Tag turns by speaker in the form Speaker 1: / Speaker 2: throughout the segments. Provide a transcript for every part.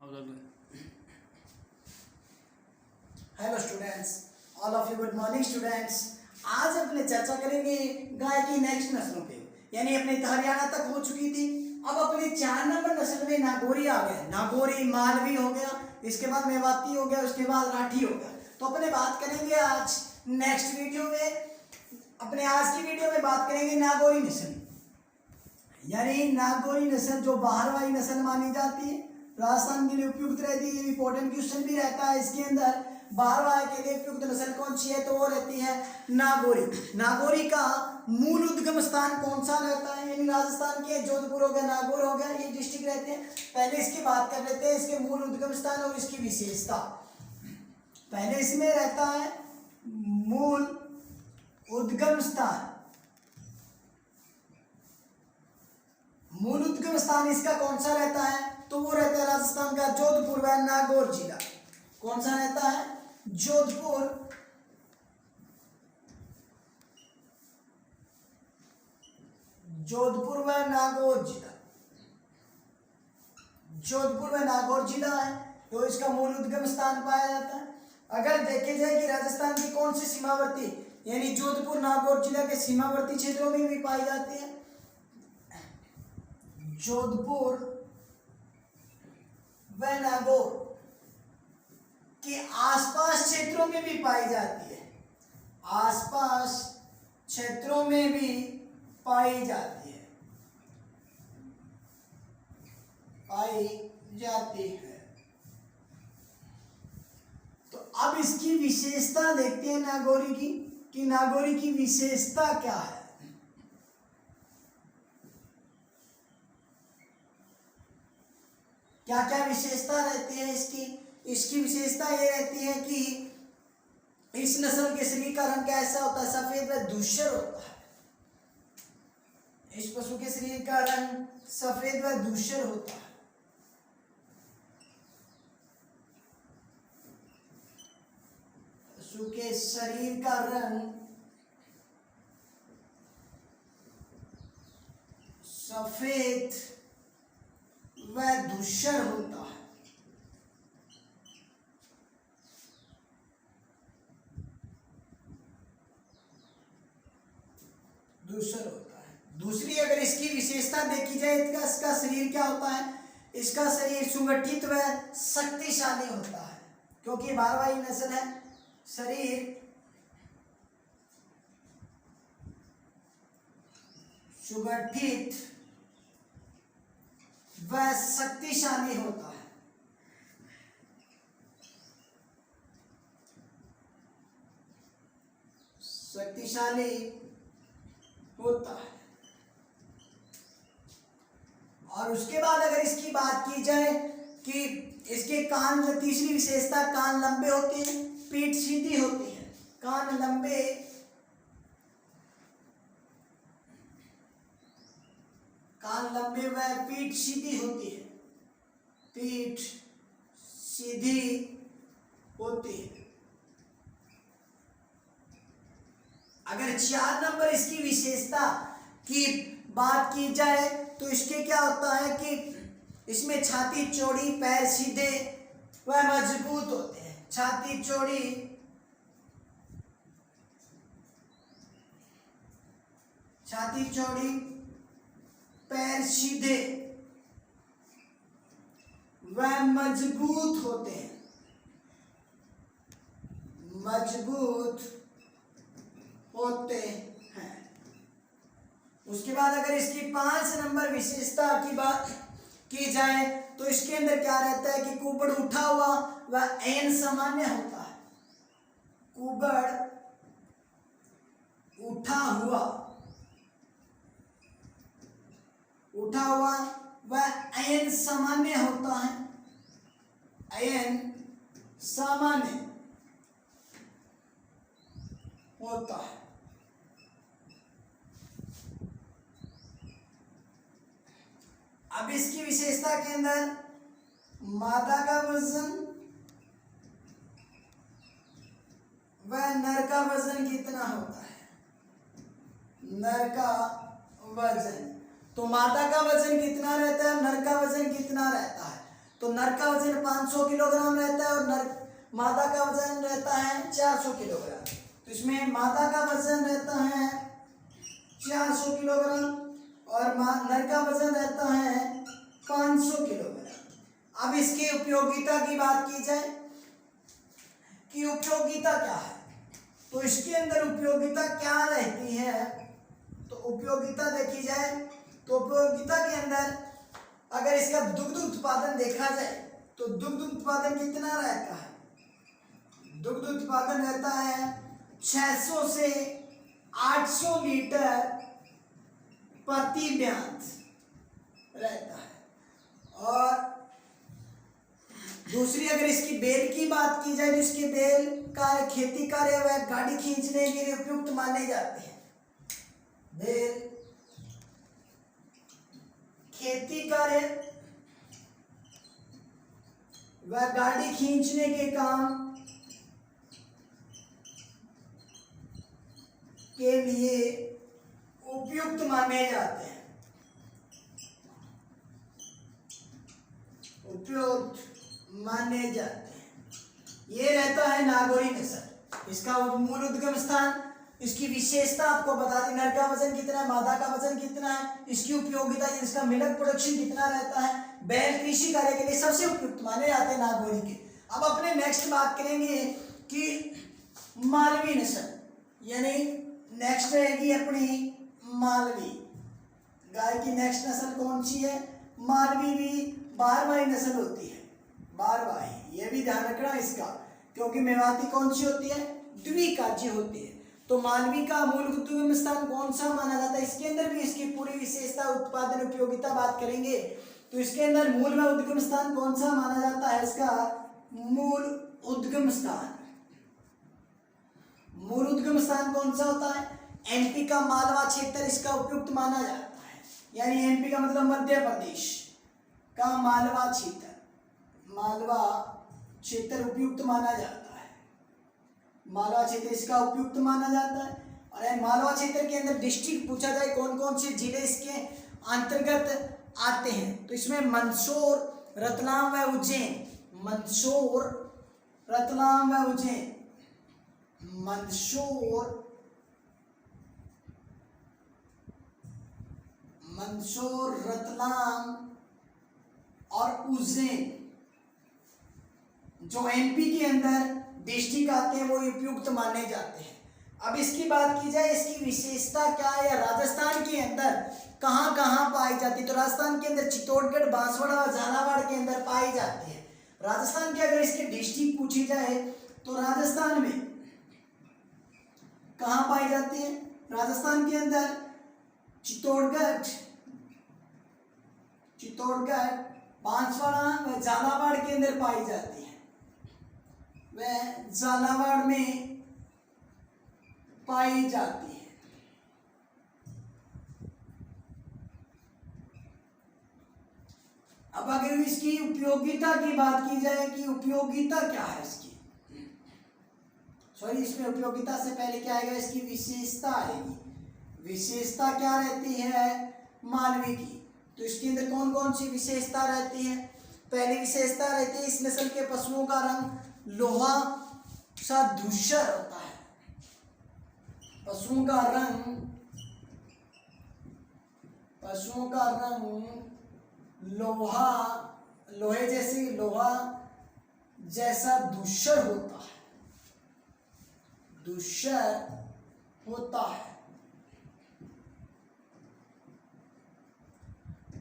Speaker 1: Hello students, all of you good morning students. आज अपने चर्चा करेंगे गाय की नेक्स्ट नस्लों पे, यानी अपने हरियाणा तक हो चुकी थी। अब अपने 4 नंबर नस्ल में नागौरी आ गए। नागौरी मालवी हो गया, इसके बाद मेवाती हो गया, उसके बाद राठी हो गया। तो अपने बात करेंगे आज नेक्स्ट वीडियो में, अपने आज की वीडियो में बात करेंगे नागौरी नस्ल, यानी नागौरी नस्ल जो बाहर वाली नस्ल मानी जाती है, राजस्थान के लिए उपयुक्त रहती है। इंपॉर्टेंट क्वेश्चन भी रहता है इसके अंदर, बाहर वाले के लिए उपयुक्त नस्ल कौन सी है, तो वो रहती है नागौरी। नागौरी का मूल उद्गम स्थान कौन सा रहता है, यानी राजस्थान के जोधपुर हो गया, नागौर हो गया, ये डिस्ट्रिक्ट रहते हैं। पहले इसकी बात कर लेते हैं, इसके मूल उद्गम स्थान और इसकी विशेषता। पहले इसमें रहता है मूल उद्गम स्थान। मूल उद्गम स्थान इसका कौन सा रहता है, तो वो रहता है राजस्थान का जोधपुर व नागौर जिला। कौन सा रहता है, जोधपुर व नागौर जिला। जोधपुर व नागौर जिला है तो इसका मूल उद्गम स्थान पाया जाता है। अगर देखे जाए कि राजस्थान की कौन सी सीमावर्ती, यानी जोधपुर नागौर जिला के सीमावर्ती क्षेत्रों में भी पाई जाती है। जोधपुर व नागौर के आसपास क्षेत्रों में भी पाई जाती है। आसपास क्षेत्रों में भी पाई जाती है, तो अब इसकी विशेषता देखते हैं नागौरी की, कि नागौरी की विशेषता क्या है। क्या क्या विशेषता रहती है इसकी विशेषता ये रहती है कि इस नस्ल के शरीर का रंग कैसा होता है, सफेद व धूसर होता है। इस पशु के शरीर का रंग सफेद व धूसर होता है। पशु के शरीर का रंग सफेद व धूसर होता है। धूसर होता है। दूसरी अगर इसकी विशेषता देखी जाए, इसका शरीर क्या होता है, इसका शरीर सुगठित व शक्तिशाली होता है, क्योंकि भारवाही नस्ल है। शरीर सुगठित व शक्तिशाली होता है। शक्तिशाली होता है। और उसके बाद अगर इसकी बात की जाए कि इसके कान, तीसरी विशेषता, कान लंबे होते हैं, पीठ सीधी होती है। कान लंबे व पीठ सीधी होती है। पीठ सीधी होती है। अगर 4 नंबर इसकी विशेषता की बात की जाए तो इसके क्या होता है कि इसमें छाती चौड़ी, पैर सीधे व मजबूत होते हैं। छाती चौड़ी, पैर सीधे व मजबूत होते हैं। उसके बाद अगर इसकी 5 नंबर विशेषता की बात की जाए तो इसके अंदर क्या रहता है कि कुबड़ उठा हुआ व ऐन सामान्य होता है। कुबड़ उठा हुआ व ऐन सामान्य होता है। ऐन सामान्य होता है। अब इसकी विशेषता के अंदर मादा का वजन व नर का वजन कितना होता है। नर का वजन, तो मादा का वजन कितना रहता है, नर का वजन कितना रहता है, तो नर का वजन 500 किलोग्राम रहता है और मादा का वजन रहता है 400 किलोग्राम। तो इसमें मादा का वजन रहता है 400 किलोग्राम और नर का वजन रहता है 500 किलोग्राम। अब इसकी उपयोगिता की बात की जाए कि उपयोगिता क्या है, तो इसके अंदर उपयोगिता क्या रहती है, तो उपयोगिता देखी जाए तो उपयोगिता के अंदर अगर इसका दुग्ध उत्पादन देखा जाए तो दुग्ध उत्पादन कितना रहता है, दुग्ध उत्पादन रहता है 600 से 800 लीटर प्रति ब्यांत रहता है। और दूसरी अगर इसकी बेल की बात की जाए तो इसके बेल कार्य खेती कार्य व गाड़ी खींचने के लिए उपयुक्त माने जाते हैं। बेल खेती कार्य व गाड़ी खींचने के काम के लिए उपयुक्त माने जाते हैं, उपयुक्त माने जाते हैं। ये रहता है नागौरी नस्ल। इसका मूल उद्गम स्थान, इसकी विशेषता आपको बता दी, नर का वजन कितना है, मादा का वजन कितना है, इसकी उपयोगिता, इसका मिल्क प्रोडक्शन कितना रहता है, बैल कृषि कार्य के लिए सबसे उपयुक्त माने जाते हैं नागौरी के। अब अपने नेक्स्ट बात करेंगे कि मालवी नस्ल, यानी नेक्स्ट रहेगी अपनी मालवी गाय की। नेक्स्ट नस्ल कौन सी है, मालवी भी बारहवाही नस्ल होती है, बारहवाही। ये भी ध्यान रखना इसका, क्योंकि मेवाती कौन सी होती है, द्विकाज्य होती है। तो मालवी का मूल उद्गम स्थान कौन सा माना जाता है, इसके अंदर भी इसकी पूरी विशेषता, उत्पादन, उपयोगिता बात करेंगे। तो इसके अंदर मूल में उद्गम स्थान कौन सा माना जाता है, इसका मूल उद्गम स्थान, मूल उद्गम स्थान कौन सा होता है, एमपी का मालवा क्षेत्र इसका उपयुक्त माना जाता है। यानी एमपी का मतलब मध्य प्रदेश का मालवा क्षेत्र, मालवा क्षेत्र उपयुक्त माना जाता है, मालवा क्षेत्र इसका उपयुक्त माना जाता है। और मालवा क्षेत्र के अंदर डिस्ट्रिक्ट पूछा जाए कौन कौन से जिले इसके अंतर्गत आते हैं, तो इसमें मंदसौर, रतलाम व उज्जैन, मंदसौर, रतलाम व उज्जैन, मंदसौर, मंदसौर, रतलाम और उज्जैन जो एमपी के अंदर डिस्ट्रिक्ट आते हैं वो उपयुक्त माने जाते हैं। अब इसकी बात की जाए, इसकी विशेषता क्या है, या राजस्थान के अंदर कहाँ कहाँ पाई जाती है, तो राजस्थान के अंदर चित्तौड़गढ़, बांसवाड़ा और झालावाड़ के अंदर पाई जाती है। राजस्थान के अगर इसके डिस्ट्रिक्ट पूछी जाए तो राजस्थान में कहाँ पाई जाती है, राजस्थान के अंदर चित्तौड़गढ़, चित्तौड़गढ़, बांसवाड़ा व झालावाड़ के अंदर पाई जाती है, वह झालावाड़ में पाई जाती है। अब अगर इसकी उपयोगिता की बात की जाए कि उपयोगिता क्या है इसकी, सॉरी इसमें उपयोगिता से पहले क्या आएगा, इसकी विशेषता आएगी। विशेषता क्या रहती है मालवी की, तो इसके अंदर कौन कौन सी विशेषता रहती है। पहली विशेषता रहती है इस नस्ल के पशुओं का रंग लोहा सा धूसर होता है, पशुओं का रंग, पशुओं का रंग लोहा, लोहे जैसी, लोहा जैसा धूसर होता है, धूसर होता है।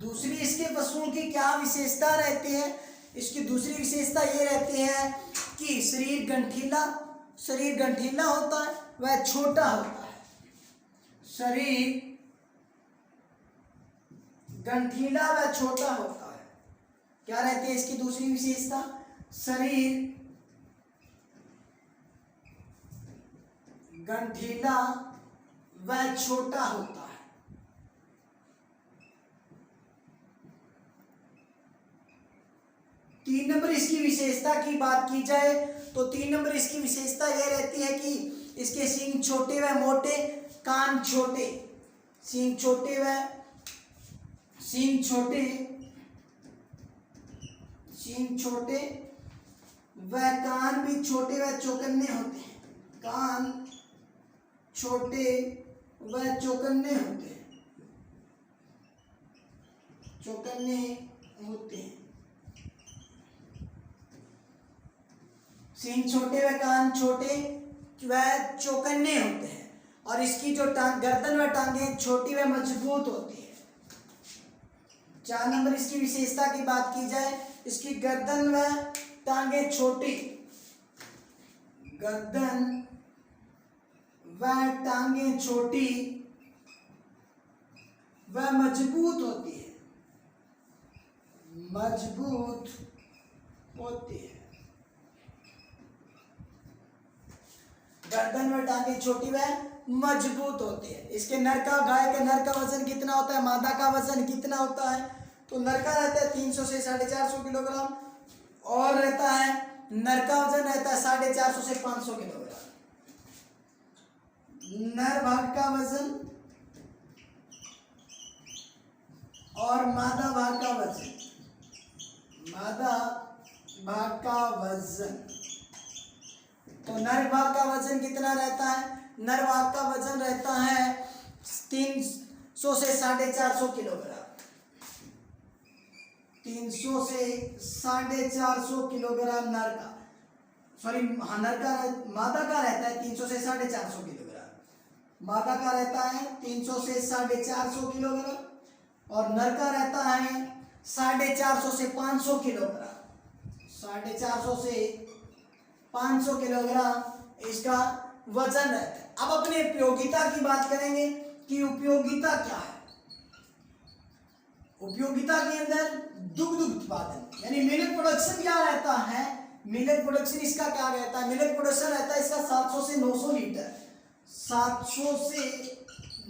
Speaker 1: दूसरी इसके पशुओं की क्या विशेषता रहती है, इसकी दूसरी विशेषता ये रहती है कि शरीर गंठीला, शरीर गंठीला होता है, वह छोटा होता है, शरीर गंठीला व छोटा होता है। क्या रहती है इसकी दूसरी विशेषता, शरीर गंठीला व छोटा होता है। तीन नंबर इसकी विशेषता की बात की जाए तो 3 नंबर इसकी विशेषता यह रहती है कि इसके सींग छोटे व मोटे, कान छोटे, सींग छोटे व सींग छोटे, सींग छोटे व कान भी छोटे व चौकन्ने होते हैं। कान छोटे व चौकन्ने होते हैं, चौकन्ने होते हैं। सींग छोटे व कान छोटे व चौकन्ने होते हैं और इसकी जो गर्दन व टांगें छोटी व मजबूत होती है। 4 नंबर इसकी विशेषता की बात की जाए, इसकी गर्दन व टांगें छोटी, गर्दन व टांगें छोटी व मजबूत होती है, मजबूत होती है। गर्दन व टांगें छोटी व मजबूत होती है। इसके नर का, गाय के नर का वजन कितना होता है, मादा का वजन कितना होता है? तो नर का रहता है 300 से 450 किलोग्राम और रहता है नर का वजन रहता है 450 से 500 किलोग्राम। नर भाग का वजन और मादा भाग का वजन, मादा भाग का वजन। तो नर भाग का वजन कितना रहता है? नर भाग का वजन रहता है 300 से 450 किलोग्राम, 300 से 450 किलोग्राम नर का, सॉरी नर का, मादा का रहता है 300 से 450 किलोग्राम, मादा का रहता है 300 से 450 किलोग्राम और नर का रहता है 450 से 500 किलोग्राम, 450 से 500 किलोग्राम इसका वजन रहता है। अब अपने उपयोगिता की बात करेंगे कि उपयोगिता क्या है। उपयोगिता के अंदर दुग्ध उत्पादन यानी मिल्क प्रोडक्शन क्या रहता है? मिल्क प्रोडक्शन इसका क्या रहता है? मिल्क प्रोडक्शन रहता है इसका 700 से 900 लीटर, 700 से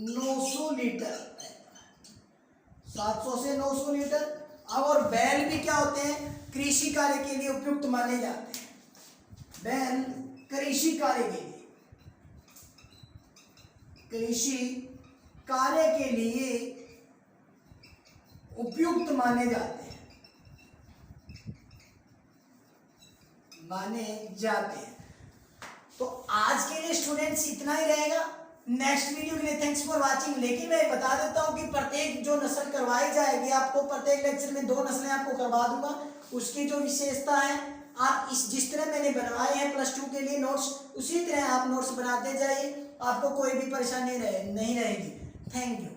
Speaker 1: 900 लीटर, 700 से 900 लीटर। अब और बैल भी क्या होते हैं? कृषि कार्य के लिए उपयुक्त माने जाते हैं। बैल कृषि कार्य के लिए, कृषि कार्य के लिए उपयुक्त माने जाते हैं, माने जाते हैं। तो आज के लिए स्टूडेंट्स इतना ही रहेगा। नेक्स्ट वीडियो के लिए थैंक्स फॉर वाचिंग। लेकिन मैं बता देता हूं कि प्रत्येक जो नस्ल करवाई जाएगी आपको, प्रत्येक लेक्चर में 2 नस्लें आपको करवा दूंगा। उसकी जो विशेषता है, आप जिस तरह मैंने बनवाए हैं +2 के लिए नोट्स, उसी तरह आप नोट्स बनाते जाइए, आपको कोई भी परेशानी नहीं रहेगी। Thank you.